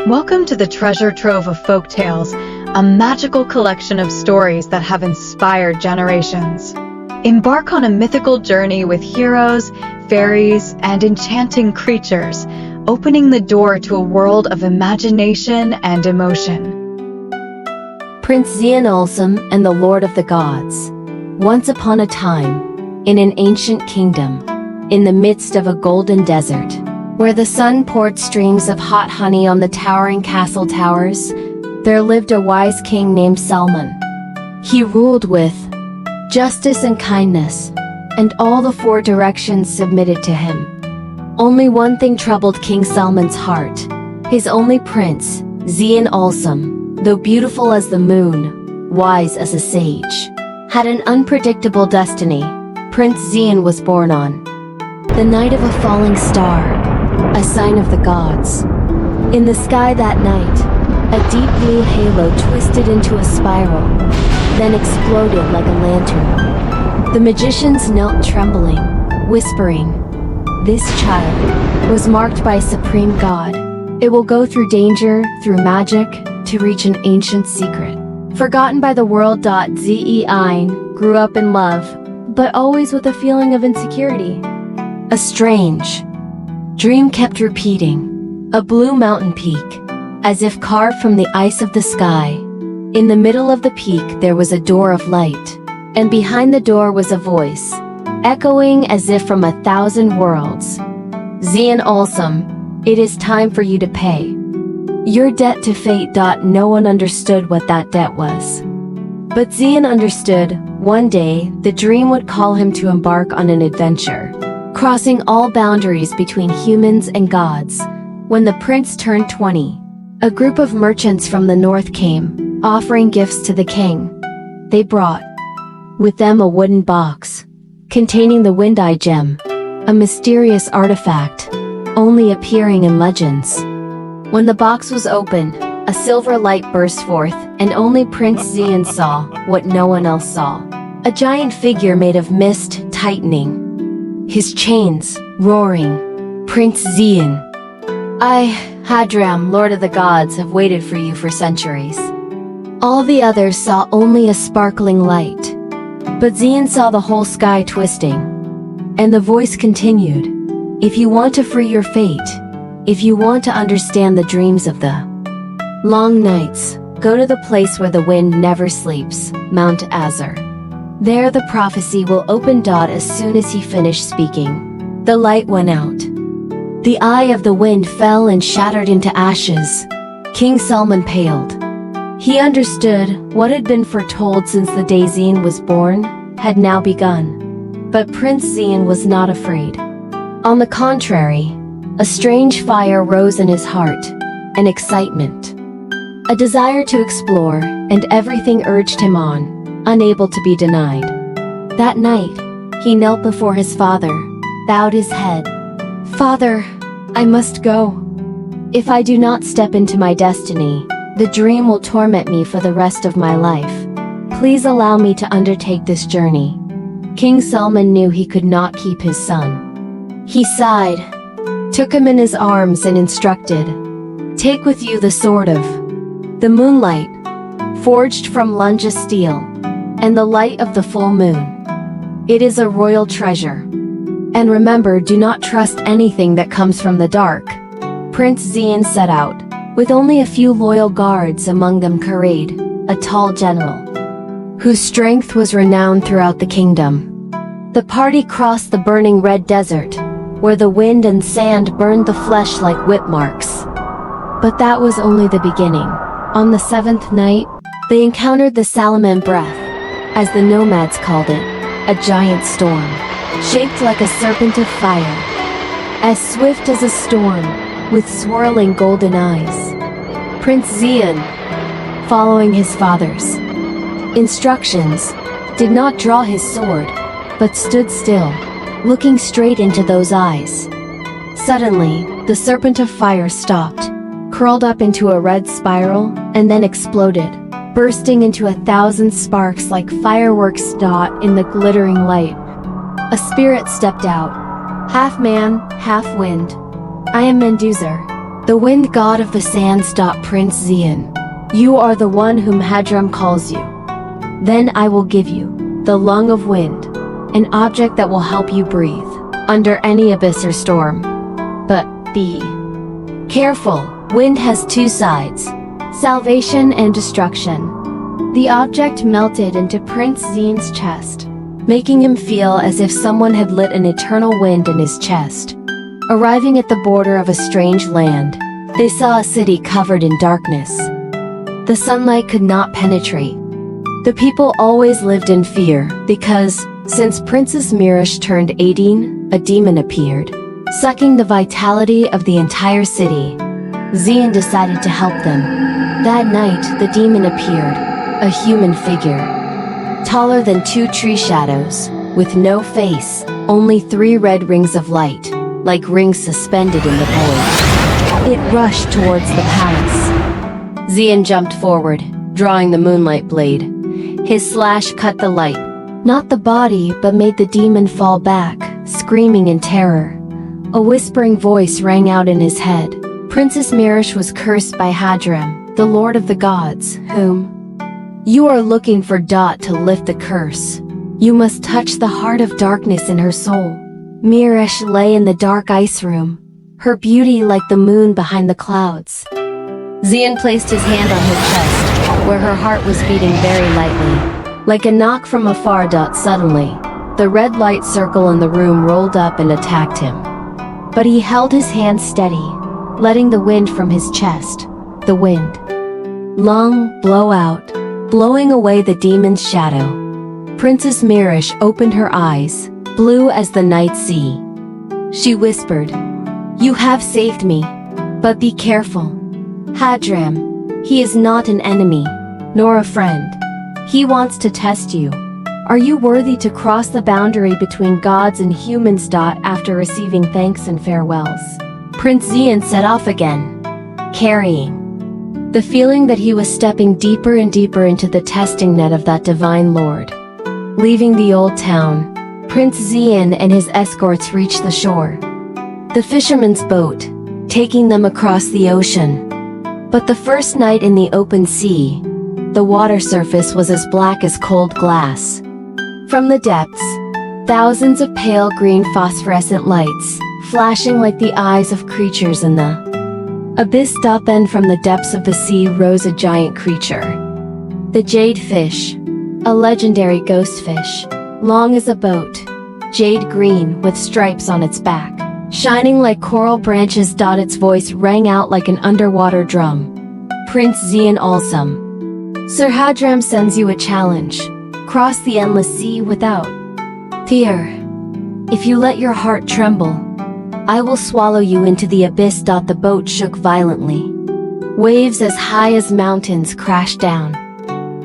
Welcome to the treasure trove of folk tales, a magical collection of stories that have inspired generations. Embark on a mythical journey with heroes, fairies, and enchanting creatures, opening the door to a world of imagination and emotion. Prince Zein Alsamn and the Lord of the Gods. Once upon a time, in an ancient kingdom, in the midst of a golden desert, where the sun poured streams of hot honey on the towering castle towers, there lived a wise king named Salmon. He ruled with justice and kindness, and all the four directions submitted to him. Only one thing troubled King Salmon's heart. His only prince, Zein Alsamn, though beautiful as the moon, wise as a sage, had an unpredictable destiny. Prince Zein was born on the night of a falling star, a sign of the gods. In the sky that night, a deep blue halo twisted into a spiral, then exploded like a lantern. The magicians knelt trembling, whispering, "This child was marked by a supreme god. It will go through danger, through magic, to reach an ancient secret." Forgotten by the world. Zein grew up in love, but always with a feeling of insecurity. A strange dream kept repeating. A blue mountain peak, as if carved from the ice of the sky. In the middle of the peak there was a door of light, and behind the door was a voice, echoing as if from 1,000 worlds. "Zein Alsamn, it is time for you to pay your debt to fate." No one understood what that debt was. But Zein understood. One day, the dream would call him to embark on an adventure, crossing all boundaries between humans and gods. When the prince turned 20, a group of merchants from the north came, offering gifts to the king. They brought with them a wooden box containing the Wind-Eye Gem, a mysterious artifact only appearing in legends. When the box was opened, a silver light burst forth, and only Prince Zein saw what no one else saw. A giant figure made of mist tightening, his chains roaring. "Prince Zein, I, Hadram, Lord of the Gods, have waited for you for centuries." All the others saw only a sparkling light, but Zein saw the whole sky twisting. And the voice continued, "If you want to free your fate, if you want to understand the dreams of the long nights, go to the place where the wind never sleeps, Mount Azur. There the prophecy will open." As soon as he finished speaking, the light went out. The eye of the wind fell and shattered into ashes. King Salmon paled. He understood what had been foretold since the day Zein was born had now begun. But Prince Zein was not afraid. On the contrary, a strange fire rose in his heart, an excitement, a desire to explore, and everything urged him on, unable to be denied. That night, he knelt before his father, bowed his head. "Father, I must go. If I do not step into my destiny, the dream will torment me for the rest of my life. Please allow me to undertake this journey." King Salmon knew he could not keep his son. He sighed, took him in his arms and instructed, "Take with you the sword of the moonlight, forged from Lunja steel, and the light of the full moon. It is a royal treasure. And remember, do not trust anything that comes from the dark." Prince Zein set out, with only a few loyal guards, among them Karid, a tall general, whose strength was renowned throughout the kingdom. The party crossed the burning red desert, where the wind and sand burned the flesh like whip marks. But that was only the beginning. On the 7th night, they encountered the Salaman breath, as the nomads called it, a giant storm, shaped like a serpent of fire, as swift as a storm, with swirling golden eyes. Prince Zein, following his father's instructions, did not draw his sword, but stood still, looking straight into those eyes. Suddenly, the serpent of fire stopped, curled up into a red spiral, and then exploded, bursting into 1,000 sparks like fireworks. In the glittering light, a spirit stepped out, half man, half wind. "I am Mendozer," The wind god of the sands. Prince Zein, you are the one whom Hadram calls you. Then I will give you the lung of wind, an object that will help you breathe under any abyss or storm. But be careful, wind has two sides, salvation and destruction. The object melted into Prince Zein's chest, making him feel as if someone had lit an eternal wind in his chest. Arriving at the border of a strange land, they saw a city covered in darkness. The sunlight could not penetrate. The people always lived in fear because, since Princess Mirish turned 18, a demon appeared, sucking the vitality of the entire city. Zein decided to help them. That night, the demon appeared, a human figure, taller than 2 tree shadows, with no face, only 3 red rings of light, like rings suspended in the void. It rushed towards the palace. Zein jumped forward, drawing the moonlight blade. His slash cut the light, not the body, but made the demon fall back, screaming in terror. A whispering voice rang out in his head. Princess Mirish was cursed by Hadram, the lord of the gods, whom you are looking for. To lift the curse, you must touch the heart of darkness in her soul. Mirish lay in the dark ice room, her beauty like the moon behind the clouds. Zein placed his hand on her chest, where her heart was beating very lightly. Like a knock from afar. Suddenly, the red light circle in the room rolled up and attacked him. But he held his hand steady, letting the wind from his chest, the wind, lung, blow out, blowing away the demon's shadow. Princess Mirish opened her eyes, blue as the night sea. She whispered, "You have saved me, but be careful. Hadram, he is not an enemy, nor a friend. He wants to test you. Are you worthy to cross the boundary between gods and humans? After receiving thanks and farewells, Prince Zein set off again, carrying the feeling that he was stepping deeper and deeper into the testing net of that divine lord. Leaving the old town, Prince Zein and his escorts reached the shore. The fisherman's boat, taking them across the ocean. But the first night in the open sea, the water surface was as black as cold glass. From the depths, thousands of pale green phosphorescent lights, flashing like the eyes of creatures in the abyss. And from the depths of the sea rose a giant creature. The jade fish, a legendary ghost fish, long as a boat, jade green with stripes on its back, shining like coral branches. Its voice rang out like an underwater drum. Prince Zein Alsamn, Sir Hadram sends you a challenge. Cross the endless sea without fear. If you let your heart tremble, I will swallow you into the abyss. The boat shook violently. Waves as high as mountains crashed down.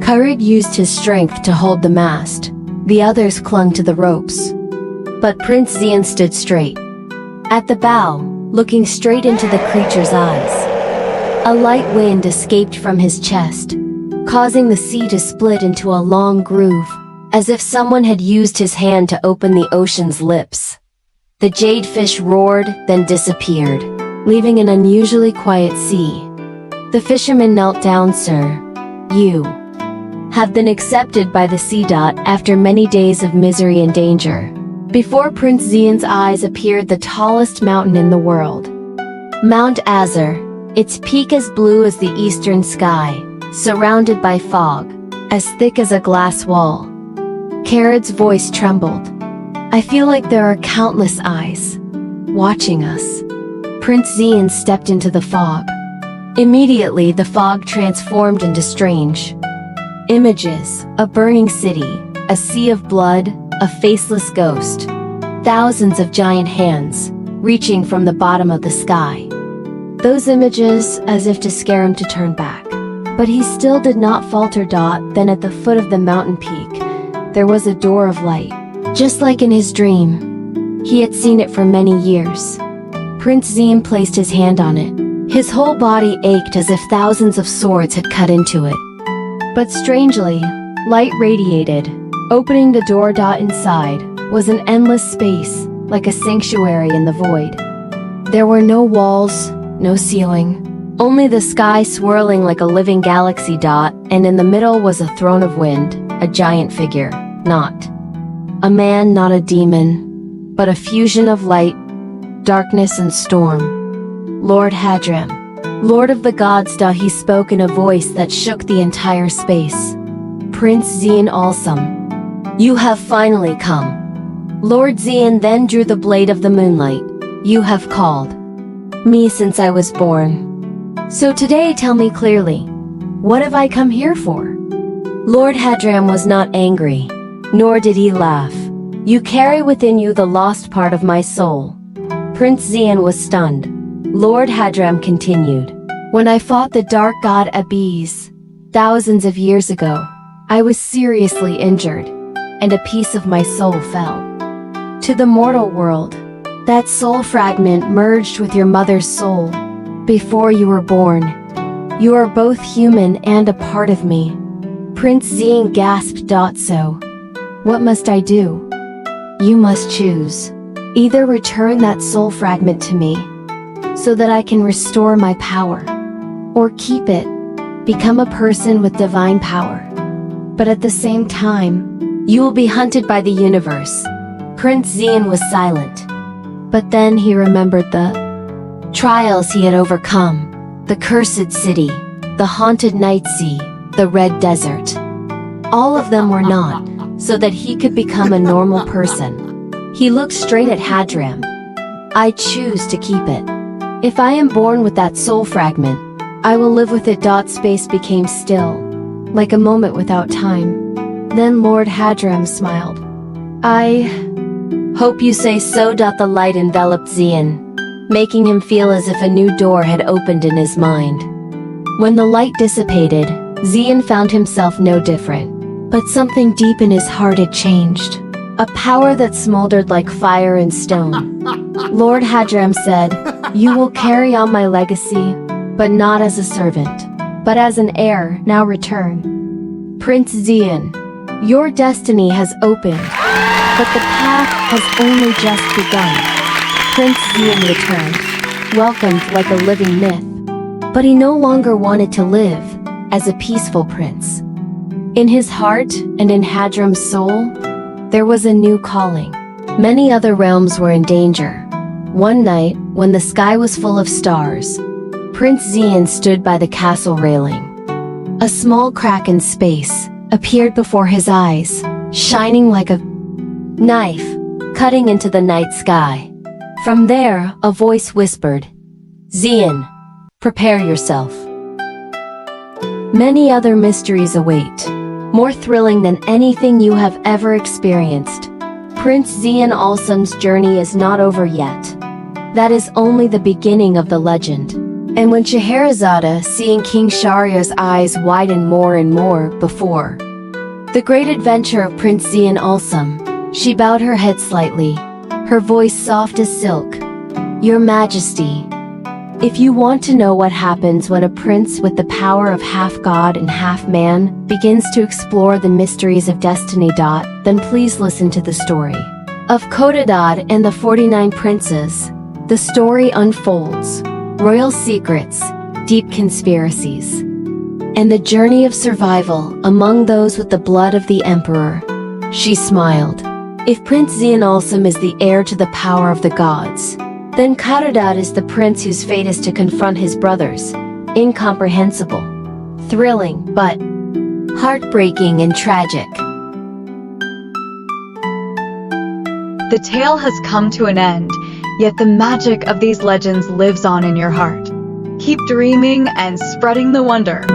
Courage used his strength to hold the mast. The others clung to the ropes. But Prince Zein stood straight at the bow, looking straight into the creature's eyes. A light wind escaped from his chest, causing the sea to split into a long groove, as if someone had used his hand to open the ocean's lips. The jade fish roared, then disappeared, leaving an unusually quiet sea. The fisherman knelt down. "Sir, you have been accepted by the sea. After many days of misery and danger, before Prince Zein's eyes appeared the tallest mountain in the world. Mount Azur, its peak as blue as the eastern sky, surrounded by fog, as thick as a glass wall. Kharad's voice trembled. I feel like there are countless eyes watching us. Prince Zein stepped into the fog. Immediately the fog transformed into strange images, a burning city, a sea of blood, a faceless ghost, thousands of giant hands, reaching from the bottom of the sky. Those images as if to scare him to turn back. But he still did not falter. Then at the foot of the mountain peak, there was a door of light. Just like in his dream, he had seen it for many years. Prince Zein placed his hand on it. His whole body ached as if thousands of swords had cut into it. But strangely, light radiated, opening the door. Inside was an endless space, like a sanctuary in the void. There were no walls, no ceiling. Only the sky swirling like a living galaxy dot, and in the middle was a throne of wind, a giant figure, not a man, not a demon, but a fusion of light, darkness and storm. Lord Hadram, Lord of the gods, he spoke in a voice that shook the entire space. Prince Zein Alsamn, you have finally come. Lord Zein then drew the blade of the moonlight. You have called me since I was born. So today tell me clearly, what have I come here for? Lord Hadram was not angry, nor did he laugh. You carry within you the lost part of my soul. Prince Zein was stunned. Lord Hadram continued. When I fought the dark god Abiz, thousands of years ago, I was seriously injured, and a piece of my soul fell to the mortal world. That soul fragment merged with your mother's soul before you were born. You are both human and a part of me. Prince Zein gasped. So, what must I do? You must choose. Either return that soul fragment to me, so that I can restore my power, or keep it, become a person with divine power. But at the same time, you will be hunted by the universe. Prince Zein was silent. But then he remembered the trials he had overcome, the cursed city, the haunted night sea, the red desert. All of them were not, so that he could become a normal person. He looked straight at Hadram. I choose to keep it. If I am born with that soul fragment, I will live with it. Space became still, like a moment without time. Then Lord Hadram smiled. I hope you say so. The light enveloped Zein, making him feel as if a new door had opened in his mind. When the light dissipated, Zein found himself no different, but something deep in his heart had changed. A power that smoldered like fire and stone. Lord Hadram said, you will carry on my legacy, but not as a servant, but as an heir. Now return. Prince Zein, your destiny has opened, but the path has only just begun. Prince Zein returned, welcomed like a living myth, but he no longer wanted to live as a peaceful prince. In his heart and in Hadram's soul, there was a new calling. Many other realms were in danger. One night, when the sky was full of stars, Prince Zein stood by the castle railing. A small crack in space appeared before his eyes, shining like a knife, cutting into the night sky. From there, a voice whispered, Zein, prepare yourself. Many other mysteries await, more thrilling than anything you have ever experienced. Prince Zein Alsamn's journey is not over yet. That is only the beginning of the legend. And when Scheherazade, seeing King Shahryar's eyes widen more and more before the great adventure of Prince Zein Alsamn, she bowed her head slightly, her voice soft as silk. Your Majesty, if you want to know what happens when a prince with the power of half god and half man begins to explore the mysteries of destiny, then please listen to the story of Codadad and the 49 princes. The story unfolds royal secrets, deep conspiracies, and the journey of survival among those with the blood of the emperor. She smiled. If Prince Zein Alsamn is the heir to the power of the gods, then Codadad is the prince whose fate is to confront his brothers. Incomprehensible, thrilling, but heartbreaking and tragic. The tale has come to an end, yet the magic of these legends lives on in your heart. Keep dreaming and spreading the wonder.